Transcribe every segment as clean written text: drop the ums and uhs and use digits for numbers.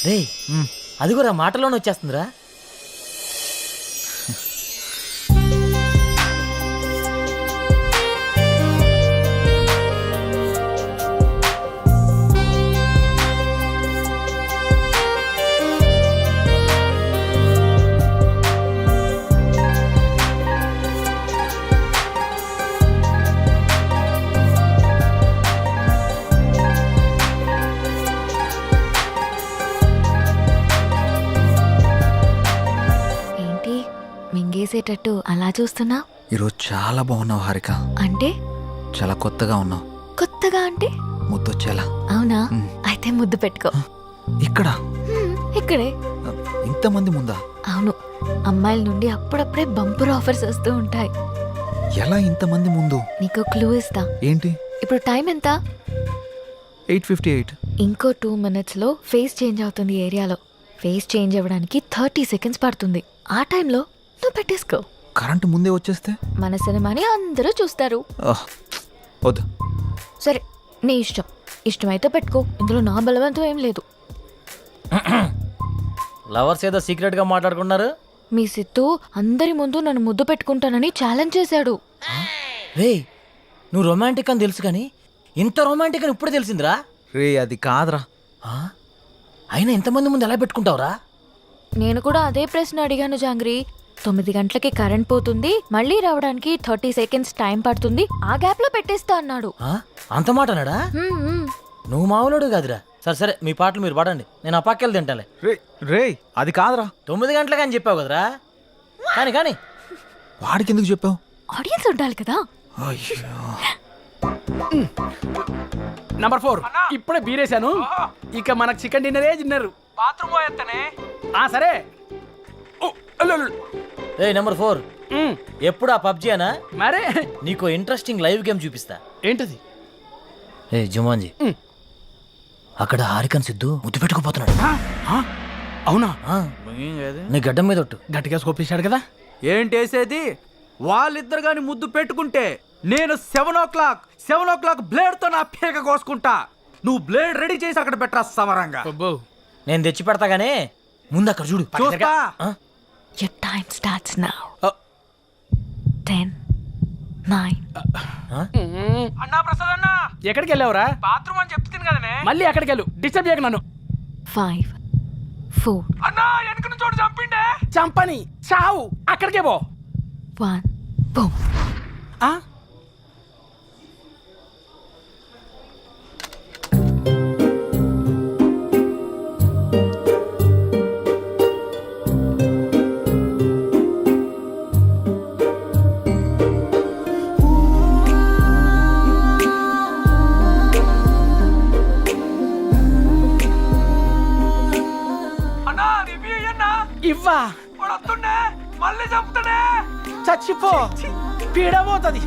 రే అది కూడా మాటలోనే వచ్చేస్తుందిరా. మింగేసేటట్టు అలా చూస్తున్నా. ఈరోజు చాలా బాగున్నావు హారిక. అంటే చాలా కొత్తగా ఉన్నావు. కొత్తగా అంటే ముద్దొచ్చేలా. అవునా? అయితే ముద్దు పెట్టుకో. ఇక్కడ ఇక్కడే. ఇంతమంది ముందా? అవును, అమ్మాయిల నుండి అప్పుడప్పుడే బంపర్ ఆఫర్స్ వస్తూ ఉంటాయి. ఎలా ఇంతమంది ముందు? నీకు క్లూ ఇస్తా. ఏంటి? ఇప్పుడు టైం ఎంత? 8:58. ఇంకో 2 minutes లో ఫేస్ చేంజ్ అవుతుంది ఏరియాలో. ఫేస్ చేంజ్ అవ్వడానికి 30 seconds పడుతుంది. ఆ టైంలో నువ్వు పెట్టేసుకో. కరెంటు ముందే వచ్చేస్తే మన సినిమాని అందరూ చూస్తారు. వద్దు. సరే, నీ ఇష్టం. ఇష్టమైతే పెట్టుకో, ఇందులో నా బలవంతం ఏం లేదు. లవర్స్ ఏదో సీక్రెట్ గా మాట్లాడుకున్నారు. మీ సిత్తు అందరి ముందు నన్ను ముద్దు పెట్టుకుంటానని ఛాలెంజ్ చేశాడు. రే నువ్వు రొమాంటిక్ అని తెలుసు కానీ ఇంత రొమాంటిక్ అని ఇప్పుడు తెలిసిందిరా. రే అది కాదురా. అయినా ఎంతమంది ముందు ఎలా పెట్టుకుంటావురా? నేను కూడా అదే ప్రశ్న అడిగాను జాంగ్రీ. 9 గంటలకి కరెంట్ పోతుంది, మళ్ళీ రావడానికి 30 seconds టైం పడుతుంది, ఆ గ్యాప్ లో పెట్టేస్తా అన్నాడు. అంత మాట అన్నాడా? నువ్వు మామూలుడు కాదురా. సరే సరే, మీ పాటలు మీరు పాడండి, నేను ఆ పక్కెళ్ళి తింటాలే. రే అది కాదురా. 9 గంటలకు అని చెప్పావు కదరా. కానీ కానీ వాడికి ఎందుకు చెప్పావు? ఆడియన్స్ ఉండాలి కదా. నంబర్ 4 ఇప్పుడే బీరేశాను. ఇక మనకు చికెన్ డిన్నరే తిన్నారు. బాత్రూమ్ పోయేస్తానే. సరే. రే నెంబర్ 4 ఎప్పుడు ఆ పబ్జీ అనా? మరే నీకు ఇంట్రెస్టింగ్ లైవ్ గేమ్ చూపిస్తా. ఏంటది? ఏ జుమాన్జీ, అక్కడ హారికన్ సిద్ధు ముద్దు పెట్టుకుపోతున్నాడు. అవునా? నీ గడ్డం మీద ఒట్టు. గట్టిగా స్కోపేశాడు కదా. ఏంటేసేది? వాళ్ళిద్దరు గాని ముద్దు పెట్టుకుంటే నేను 7 o'clock బ్లేడ్ తో నా పీక కోసుకుంటా. నువ్వు బ్లేడ్ రెడీ చేసి అక్కడ పెట్టరా సమరంగా. నేను తెచ్చి పెడతా గానీ ముందు అక్కడ చూడు. చూస్తా. Your time starts now. 10, 9. అన్నా ప్రసాద్ అన్నా, ఎక్కడికి వెళ్ళావురా? బాత్రూమ్ అని చెప్తుంది కదనే. మళ్ళీ ఎక్కడికి వెళ్ళు, డిస్టర్బ్ చేయకు నన్ను. 5, 4. అన్నా వెనక నుంచి చోటు చంపిండే. చంపని చావు, అక్కడికే పో. 1, boom. ఇవ్వా వస్తుండే, మళ్ళీ చంపుతాడే. చచ్చిపో, పీడబోతుంది.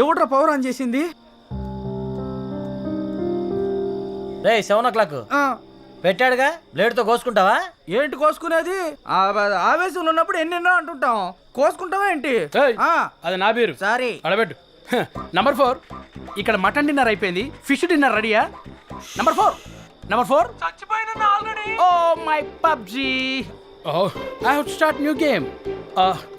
ఎవడ్రా పవర్ ఆన్ చేసింది? రే 7 o'clock పెట్టాడుగా, బ్లేడ్ తో కోసుకుంటావా? ఏంటి కోసుకునేది? ఆవేశంలో ఉన్నప్పుడు ఎన్నెన్నో అంటుంటాం. కోసుకుంటావా ఏంటి? అది నా పేరు. సారీ అడబెట్టు. నంబర్ 4 ఇక్కడ మటన్ డిన్నర్ అయిపోయింది, ఫిష్ డిన్నర్ రెడీయా? నంబర్ 4 చచ్చిపోయిన already. Oh my PUBG. I have to start new game.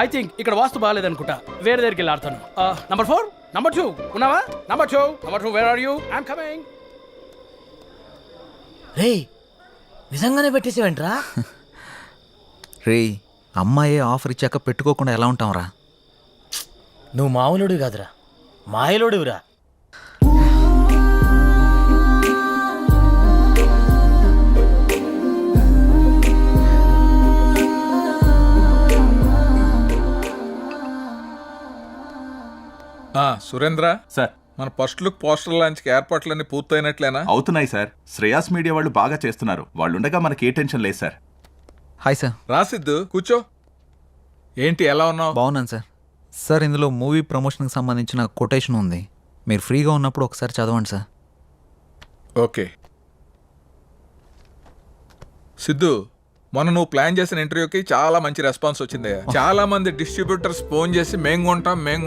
I think ఇక్కడ వాస్తు బాగాలేదనుకుంటా, వేరే దగ్గరికి వెళ్ళి ఆడతాను. నంబర్ 4 నంబర్ 2 ఉన్నావా? Number 2 where are you? I'm coming. రే నిజంగానే పెట్టేసేవేంట్రా? రే అమ్మాయే ఆఫర్ ఇచ్చాక పెట్టుకోకుండా ఎలా ఉంటాంరా? నువ్వు మామూలుడు కాదురా, మాయలోడురా. సురేంద్ర సార్, మన ఫస్ట్ లుక్ పోస్టర్ లాంచ్కి ఏర్పాట్లన్నీ పూర్తయినట్లేనా? అవుతున్నాయి సార్. శ్రేయాస్ మీడియా వాళ్ళు బాగా చేస్తున్నారు. వాళ్ళుండగా మనకి ఏ టెన్షన్ లేదు సార్. Hi sir. రాసిద్దు కూర్చో. ఏంటి ఎలా ఉన్నావు? బాగున్నాను సార్. సార్ ఇందులో మూవీ ప్రమోషన్కి సంబంధించిన కొటేషన్ ఉంది, మీరు ఫ్రీగా ఉన్నప్పుడు ఒకసారి చదవండి సార్. ఓకే. సిద్ధు, మొన్న నువ్వు ప్లాన్ చేసిన ఇంటర్వ్యూకి చాలా మంచి రెస్పాన్స్ వచ్చింది. చాలా మంది డిస్ట్రిబ్యూటర్స్ ఫోన్ చేసి మేం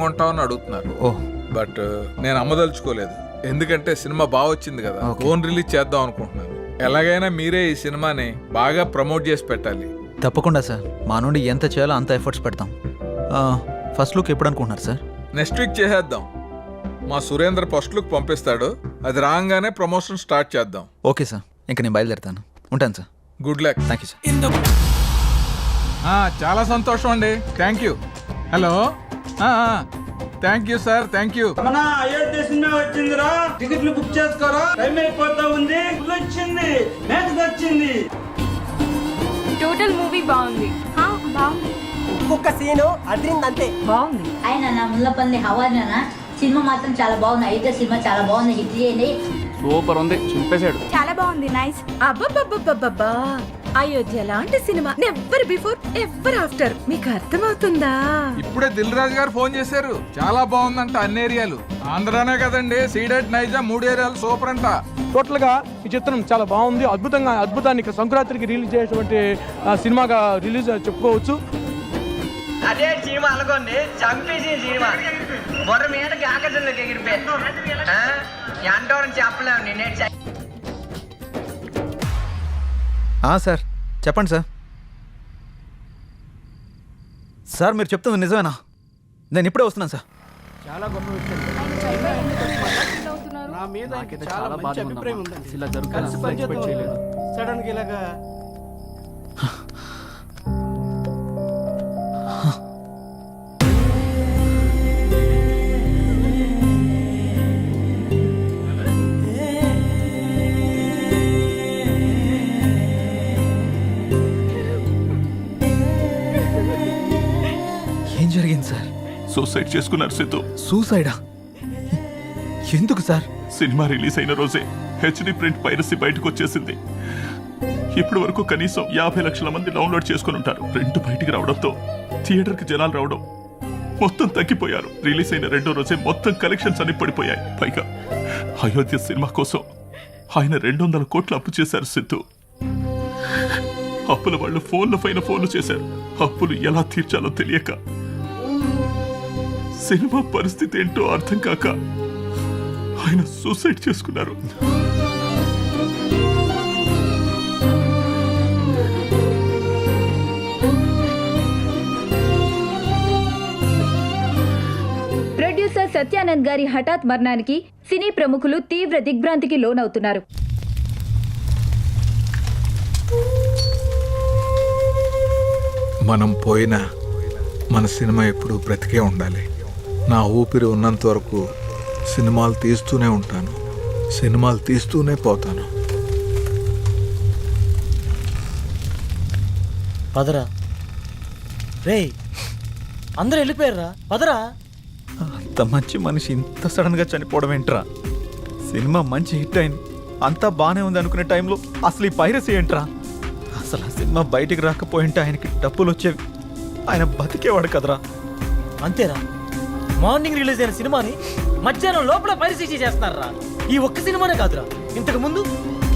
కొంటాం అని అడుగుతున్నారు. ఓ బట్ నేను అమ్మదలుచుకోలేదు, ఎందుకంటే సినిమా బాగా వచ్చింది కదా, ఫోన్ రిలీజ్ చేద్దాం అనుకుంటున్నాను. ఎలాగైనా మీరే ఈ సినిమాని బాగా ప్రమోట్ చేసి పెట్టాలి. తప్పకుండా సార్, మా నుండి ఎంత చేయాలో అంత ఎఫర్ట్స్ పెడతాం. ఫస్ట్ లుక్ ఎప్పుడు అనుకుంటున్నారు సార్? నెక్స్ట్ వీక్ చేసేద్దాం. మా సురేంద్ర ఫస్ట్ లుక్ పంపిస్తాడు, అది రాగానే ప్రమోషన్ స్టార్ట్ చేద్దాం. ఓకే సార్, ఇంక నేను బయలుదేరుతాను. ఉంటాను sir. Good luck. Thank you sir. చాలా సంతోషం అండి, thank you. Hello, thank you sir, thank you. మన అయోధ్య సినిమా వచ్చిందిరా, టికెట్లు బుక్ చేసుకోరా, టైం అయిపోతా ఉంది. వచ్చింది, మ్యాచ్ వచ్చింది. టోటల్ మూవీ బాగుంది. బాగుంది. ఒక్కొక్క సీను అదిరిందంతే. బాగుంది. ఆయన నా ముల్లపల్లి హవానా సినిమా మాత్రం చాలా బాగుంది. అయితే సినిమా చాలా బాగుంది, హిట్ చేయండి. సూపర్ ఉంది, చింపేశాడు. చాలా బాగుంది. నైస్. అబ్బబ్బబ్బబ్బబ్బా, అయోధ్య లాంటి cinema never before ever after. మీకు అర్థమవుతుందా? ఇప్పుడే దిల్ రాజు గారు ఫోన్ చేశారు, చాలా బాగుందంట అన్ని ఏరియాలు. ఆంధ్రానే కదండి, సీడెడ్ నైజా 3 ఏరియాలు సూపర్ అంట. టోటల్ గా ఈ చిత్రం చాలా బాగుంది, అద్భుతాన్ని సంక్రాంతికి రిలీజ్ చేసినటువంటి సినిమాగా రిలీజ్ చెప్పుకోవచ్చు. అదే సినిమా అనుకోండి, చంపేసి సినిమా బొర్ర మీదకి ఆకర్షణలోకి ఎగిరిపోయి ఎంటోరని చెప్పలేము. నేనే సార్ చెప్పండి సార్. సార్ మీరు చెప్తుంది నిజమేనా? నేను ఇప్పుడే వస్తున్నాను సార్. చాలా గొప్ప విషయం. నా మీద చాలా మంచి అభిప్రాయం ఉందండి. ఇలా జరుగుతుంది సడన్ గా ఇలాగా. ఏం జరిగింది సార్? సూసైడ్ చేసుకున్నారు సిద్ధు. సూసైడా? ఎందుకు సార్? సినిమా రిలీజ్ అయిన రోజే హెచ్డి ప్రింట్ పైరసీ బయటకు వచ్చేసింది. ఇప్పటి వరకు కనీసం 50 లక్షల మంది డౌన్లోడ్ చేసుకుని ఉంటారు. ప్రింట్ బయటికి రావడంతో థియేటర్కి జనాలు రావడం మొత్తం తగ్గిపోయారు. రిలీజ్ అయిన 2వ రోజే మొత్తం కలెక్షన్స్ అన్ని పడిపోయాయి. పైగా అయోధ్య సినిమా కోసం ఆయన 200 కోట్లు అప్పు చేశారు సిద్ధు. అప్పుల వాళ్ళు ఫోన్ల పైన ఫోన్లు చేశారు. అప్పులు ఎలా తీర్చాలో తెలియక, సినిమా పరిస్థితి ఏంటో అర్థం కాక ఆయన సూసైడ్ చేసుకున్నారు. ప్రొడ్యూసర్ సత్యానంద్ గారి హఠాత్ మరణానికి సినీ ప్రముఖులు తీవ్ర దిగ్భ్రాంతికి లోనవుతున్నారు. మనం పోయినా మన సినిమా ఎప్పుడు బ్రతికే ఉండాలి. నా ఊపిరి ఉన్నంత వరకు సినిమాలు తీస్తూనే ఉంటాను, సినిమాలు తీస్తూనే పోతాను. పదరా రేయ్, అందరూ వెళ్ళిపోయారా? పదరా. అంత మంచి మనిషి ఇంత సడన్గా చనిపోవడం ఏంట్రా? సినిమా మంచి హిట్ అయింది, అంతా బాగానే ఉంది అనుకునే టైంలో అసలు ఈ పైరసీ ఏంట్రా? అసలు ఆ సినిమా బయటికి రాకపోయింటే ఆయనకి డబ్బులు వచ్చేవి, ఆయన బతికేవాడు కదరా. అంతేరా, మార్నింగ్ రిలీజ్ అయిన సినిమాని మధ్యాహ్నం లోపల పైరసీ చేస్తున్నారా? ఈ ఒక్క సినిమానే కాదురా, ఇంతకు ముందు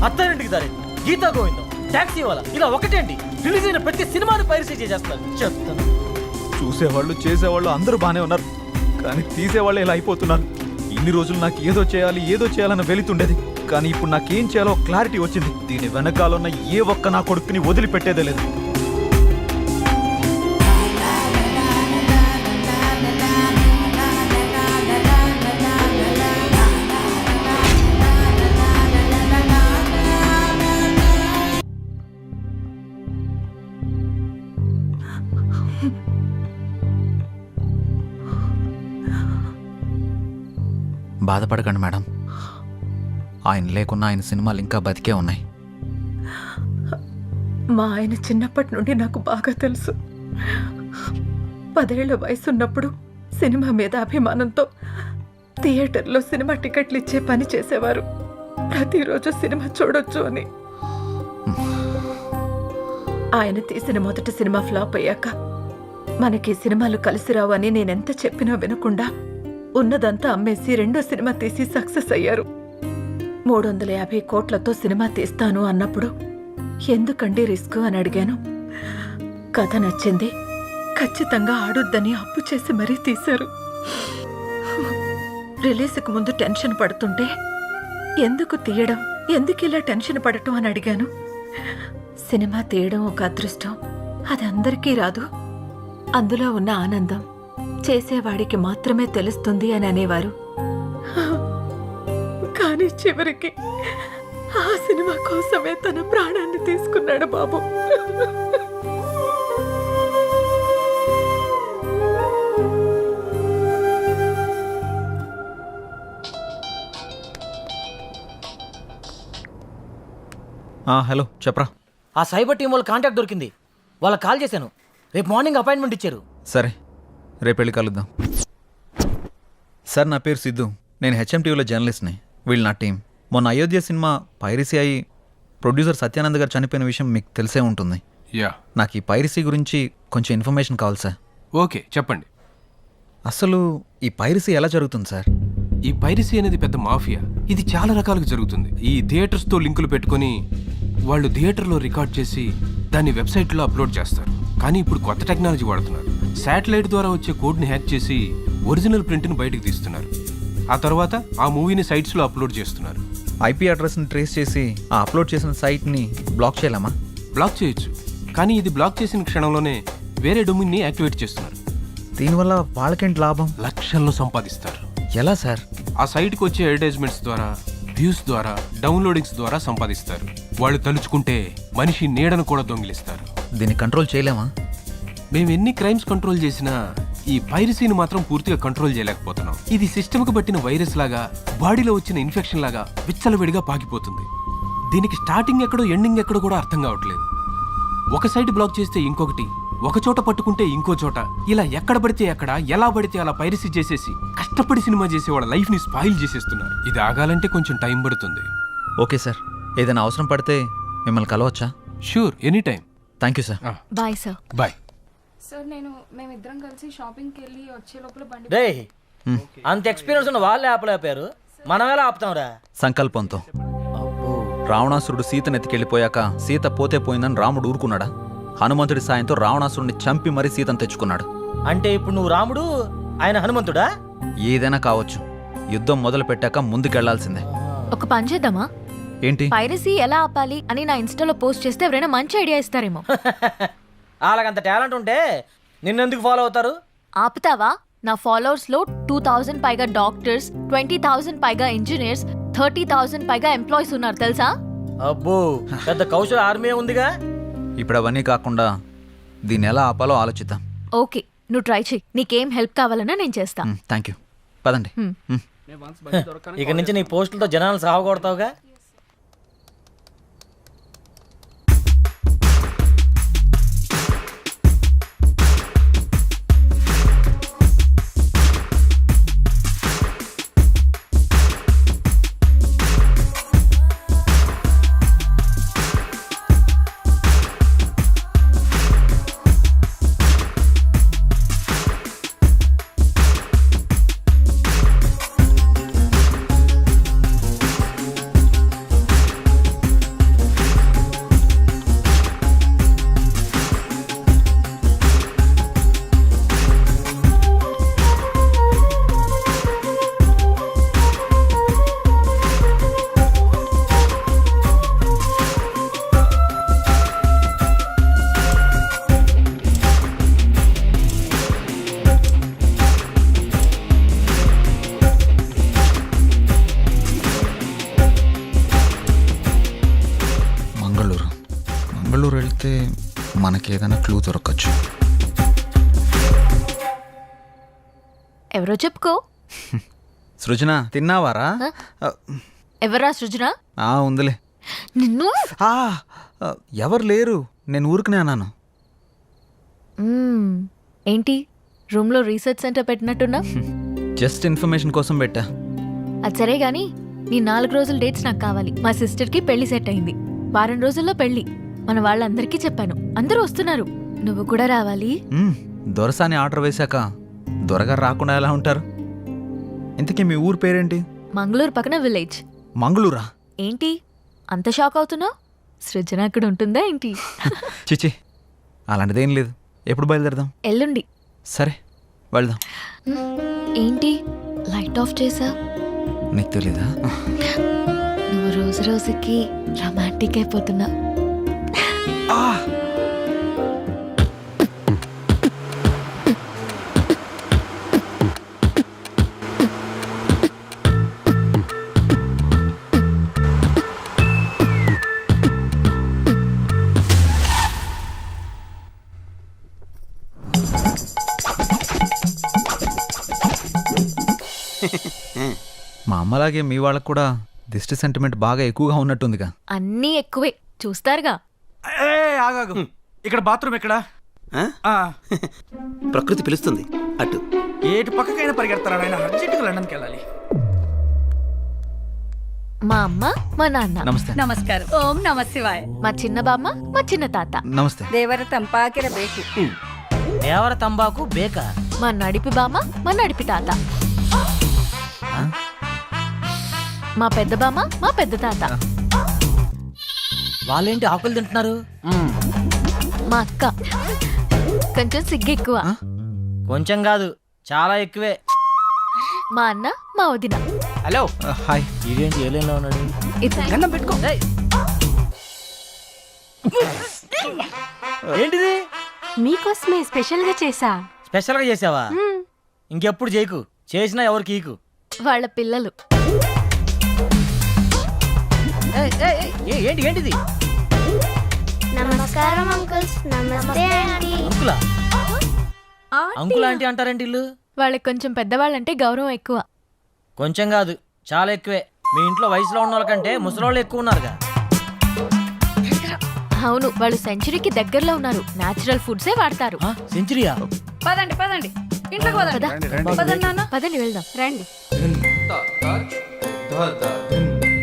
అత్తారింటికి దారి, గీతా గోవిందం, టాక్సీ వాలా, ఇలా ఒకటేంటి రిలీజ్ అయిన ప్రతి సినిమాని పైరసీ చేస్తున్నారు. చెప్తాను. చూసేవాళ్ళు చేసేవాళ్ళు అందరూ బాగానే ఉన్నారు, కానీ తీసేవాళ్ళు ఇలా అయిపోతున్నారు. ఇన్ని రోజులు నాకు ఏదో చేయాలన్న వెళుతుండేది, కానీ ఇప్పుడు నాకేం చేయాలో క్లారిటీ వచ్చింది. దీని వెనకాల ఉన్న ఏ ఒక్క నా కొడుకుని వదిలిపెట్టేదే లేదు. బాధపడకండి మేడం, ఆయన లేకున్నా ఆయన సినిమాలు ఇంకా బతికే ఉన్నాయి. మా ఆయన చిన్నప్పటి నుండి నాకు బాగా తెలుసు. 10 ఏళ్ల వయసున్నప్పుడు సినిమా మీద అభిమానంతో థియేటర్లో సినిమా టికెట్లు ఇచ్చే పని చేసేవారు. ప్రతిరోజు సినిమా చూడొచ్చు అని. ఆయన తీసిన మొదటి సినిమా ఫ్లాప్ అయ్యాక మనకి సినిమాలు కలిసి రావు అని నేనెంత చెప్పినా వినకుండా ఉన్నదంతా అమ్మేసి 2వ సినిమా తీసి సక్సెస్ అయ్యారు. 350 కోట్లతో సినిమా తీస్తాను అన్నప్పుడు ఎందుకండి రిస్క్ అని అడిగాను. కథ నచ్చింది, ఖచ్చితంగా ఆడొద్దని అప్పు చేసి మరీ తీశారు. రిలీజ్కి ముందు టెన్షన్ పడుతుంటే ఎందుకు తీయడం, ఎందుకు ఇలా టెన్షన్ పడటం అని అడిగాను. సినిమా తీయడం ఒక అదృష్టం, అది అందరికీ రాదు. అందులో ఉన్న ఆనందం చేసేవాడికి మాత్రమే తెలుస్తుంది అని అనేవారు. కానీ చివరికి ఆ సినిమా కోసమే తన ప్రాణాన్ని తీసుకున్నాడు బాబు. హలో చెప్పరా. ఆ సైబర్ టీం వాళ్ళ కాంటాక్ట్ దొరికింది. వాళ్ళకి కాల్ చేశాను, రేపు మార్నింగ్ అపాయింట్మెంట్ ఇచ్చారు. సరే రేపు వెళ్ళి కలుద్దాం. సార్ నా పేరు సిద్ధు, నేను హెచ్ఎంటీవీలో జర్నలిస్ట్ని. వీళ్ళు నా టీం. మొన్న అయోధ్య సినిమా పైరసీ అయి ప్రొడ్యూసర్ సత్యానంద్ గారు చనిపోయిన విషయం మీకు తెలిసే ఉంటుంది. యా, నాకు ఈ పైరసీ గురించి కొంచెం ఇన్ఫర్మేషన్ కావాలి సార్. ఓకే చెప్పండి. అసలు ఈ పైరసీ ఎలా జరుగుతుంది సార్? ఈ పైరసీ అనేది పెద్ద మాఫియా. ఇది చాలా రకాలుగా జరుగుతుంది. ఈ థియేటర్స్తో లింకులు పెట్టుకొని వాళ్ళు థియేటర్లో రికార్డ్ చేసి దాన్ని వెబ్సైట్లో అప్లోడ్ చేస్తారు. కానీ ఇప్పుడు కొత్త టెక్నాలజీ వాడుతున్నారు. శాటిలైట్ ద్వారా వచ్చే కోడ్ని హ్యాక్ చేసి ఒరిజినల్ ప్రింట్ని బయటకు తీస్తున్నారు. ఆ తర్వాత ఆ మూవీని సైట్స్లో అప్లోడ్ చేస్తున్నారు. ఐపీ అడ్రస్ని ట్రేస్ చేసి ఆ అప్లోడ్ చేసిన సైట్ని బ్లాక్ చేయలేమా? బ్లాక్ చేయొచ్చు, కానీ ఇది బ్లాక్ చేసిన క్షణంలోనే వేరే డొమైన్ని యాక్టివేట్ చేస్తున్నారు. దీనివల్ల వాళ్ళకేంటి లాభం? లక్షల్లో సంపాదిస్తారు. ఎలా సార్? ఆ సైట్కి వచ్చే అడ్వర్టైజ్మెంట్స్ ద్వారా, వ్యూస్ ద్వారా, డౌన్లోడింగ్స్ ద్వారా సంపాదిస్తారు. వాళ్ళు తలుచుకుంటే మనిషి నీడను కూడా దొంగిలిస్తారు. దీన్ని కంట్రోల్ చేయలేమా? మేము ఎన్ని క్రైమ్స్ కంట్రోల్ చేసినా ఈ పైరసీని మాత్రం పూర్తిగా కంట్రోల్ చేయలేకపోతున్నాం. ఇది సిస్టమ్కి పట్టిన వైరస్ లాగా, బాడీలో వచ్చిన ఇన్ఫెక్షన్ లాగా విచ్చలవిడిగా పాకిపోతుంది. దీనికి స్టార్టింగ్ ఎక్కడో ఎండింగ్ ఎక్కడో కూడా అర్థం కావట్లేదు. ఒక సైట్ బ్లాక్ చేస్తే ఇంకొకటి, ఒక చోట పట్టుకుంటే ఇంకో చోట, ఇలా ఎక్కడ పడితే ఎక్కడ, ఎలా పడితే అలా పైరసీ చేసేసి కష్టపడి సినిమా చేసే వాళ్ళ లైఫ్ని స్పాయిల్ చేసేస్తున్నారు. ఇది ఆగాలంటే కొంచెం టైం పడుతుంది. ఓకే సార్, ఏదైనా అవసరం పడితే మిమ్మల్ని కలవచ్చా? Sure, any time. Thank you sir. Bye sir. Bye sir. మేమిద్దరం కలిసి షాపింగ్కి వెళ్ళి వచ్చే లోపల బండి. డే, అంత ఎక్స్పీరియన్స్ ఉన్న వాళ్ళే ఆపలేపారు, మనం ఎలా ఆపుతాంరా? సంకల్పంతో. రావణాసురుడు సీతను ఎత్తికెళ్ళిపోయాక సీత పోతే పోయిందని రాముడు ఊరుకున్నాడా? హనుమంతుడి సాయంతో రావణాసురుడిని చంపి మరీ సీతను తెచ్చుకున్నాడు. అంటే ఇప్పుడు నువ్వు రాముడు, ఆయన హనుమంతుడా? ఏదైనా కావచ్చు, యుద్ధం మొదలు పెట్టాక ముందుకెళ్లాల్సిందే. ఒక పని చేద్దామా? ఏంటి? పైరసీ ఎలా ఆపాలి అని నా ఇన్స్టాలో పోస్ట్ చేస్తే ఎవరైనా మంచి ఐడియా ఇస్తారేమో. వాళ్ళకంత టాలెంట్ ఉంటే నిన్నెందుకు ఫాలో అవుతారు? ఆపుతావా? నా ఫాలోవర్స్ లో 2000 పైగా డాక్టర్స్, 20,000 పైగా ఇంజనీర్స్, 30,000 పైగా ఎంప్లాయీస్ ఉన్నారు తెలుసా? అబ్బో, పెద్ద కౌశల ఆర్మీ ఉందిగా. ఇప్పుడు అవన్నీ కాకుండా దీన్ని ఎలా ఆపాలో ఆలోచిద్దాం. ఓకే, నువ్వు ట్రై చెయ్యి. నీకేం హెల్ప్ కావాలన్నా నేను చేస్తా. Thank you. పదండి. ఇక నుంచి నీ పోస్టులతో జనాలను సాగొడతావుగా. మంగళూరు వెళ్తే మనకి ఏదైనా క్లూ దొరకచ్చు. ఎవరో చెప్పుకో. సృజన, తిన్నావారా? ఎవరా సృజన? ఉందిలే. నిన్ను ఎవరు లేరు, నేను ఊరికనే అన్నాను. ఏంటి రూమ్ లో రీసెర్చ్ సెంటర్ పెట్టినట్టున్నా? జస్ట్ ఇన్ఫర్మేషన్ కోసం పెట్టా. అది సరే గాని నీ 4 రోజుల డేట్స్ నాకు కావాలి. మా సిస్టర్ కి పెళ్లి సెట్ అయింది. వారం రోజుల్లో పెళ్లి. మన వాళ్ళందరికీ చెప్పాను, అందరూ వస్తున్నారు. నువ్వు కూడా రావాలి. దొరసాని ఆర్డర్ వేశాక దొరగారు రాకుండా ఎలా ఉంటారు? ఇంతకీ మీ ఊరు పేరేంటి? మంగళూరు పక్కన విలేజ్. మంగళూరా? ఏంటి అంత షాక్ అవుతున్నావు? సృజన అక్కడ ఉంటుందా ఏంటి? చిచి అలాంటిదేం లేదు. ఎప్పుడు బయలుదేరదాం? ఎల్లుండి. సరే వెళ్దాం. ఏంటి లైట్ ఆఫ్ చేసా? నీకు తెలీదా? నువ్వు రోజు రోజుకి రొమాంటిక్ అయిపోతున్నా. మా అమ్మలాగే మీ వాళ్ళకు కూడా దిష్టి సెంటిమెంట్ బాగా ఎక్కువగా ఉన్నట్టుందిగా. అన్నీ ఎక్కువే చూస్తారుగా. ఏ ఆగాగు, ఇక్కడ బాత్రూమ్ ఎక్కడ? ప్రకృతి పిలుస్తుంది అటు. ఏటు పక్కకైనా పరిగెడతారా ఆయన? అర్జెంటుగా లండన్కి వెళ్ళాలి. మా అమ్మ మా నాన్న. నమస్తే. నమస్కారం. ఓం నమ శివాయ. మా చిన్న బామ్మ మా చిన్న తాత. నమస్తే. దేవర తంపాకిర బేకు. దేవర తంబాకు బేక. మా నడిపి బామ్మ మా నడిపి తాత. మా పెద్ద బామ్మ మా పెద్ద తాత. వాళ్ళేంటి ఆకులు తింటున్నారు? మా అక్క కొంచెం సిగ్గు ఎక్కువ. కొంచెం కాదు చాలా ఎక్కువే. మా అన్న మా వదిన. Hello hi. ఇదేంటి ఏలేలో ఉన్నాడు? గన్నం పెట్టుకో. ఏంటిది? మీకోసమే స్పెషల్ గా చేసా. స్పెషల్ గా చేసావా? ఇంకెప్పుడు చేయకు, చేసినా ఎవరికి ఈకు. వాళ్ళ పిల్లలు. ఏంటి ఏంటిది? నమస్కారం అంకుల్స్. నమస్తే ఆంటీ. అంకులా? అంకుల్ ఆంటీ అంటారేంటి ఇల్లు? వాళ్ళకి కొంచెం పెద్దవాళ్ళంటే గౌరవం ఎక్కువ. కొంచెం కాదు చాలా ఎక్కువే. మీ ఇంట్లో వయసులో ఉన్న వాళ్ళకంటే ముసలోళ్ళు ఎక్కువ ఉన్నారుగా. అవును, వాళ్ళు సెంచరీకి దగ్గరలో ఉన్నారు. నేచురల్ ఫుడ్సే వాడతారు. సెంచరీయా? పదండి పదండి ఇంట్లోకి పదండి. పదండి వెళ్దాం. రండి.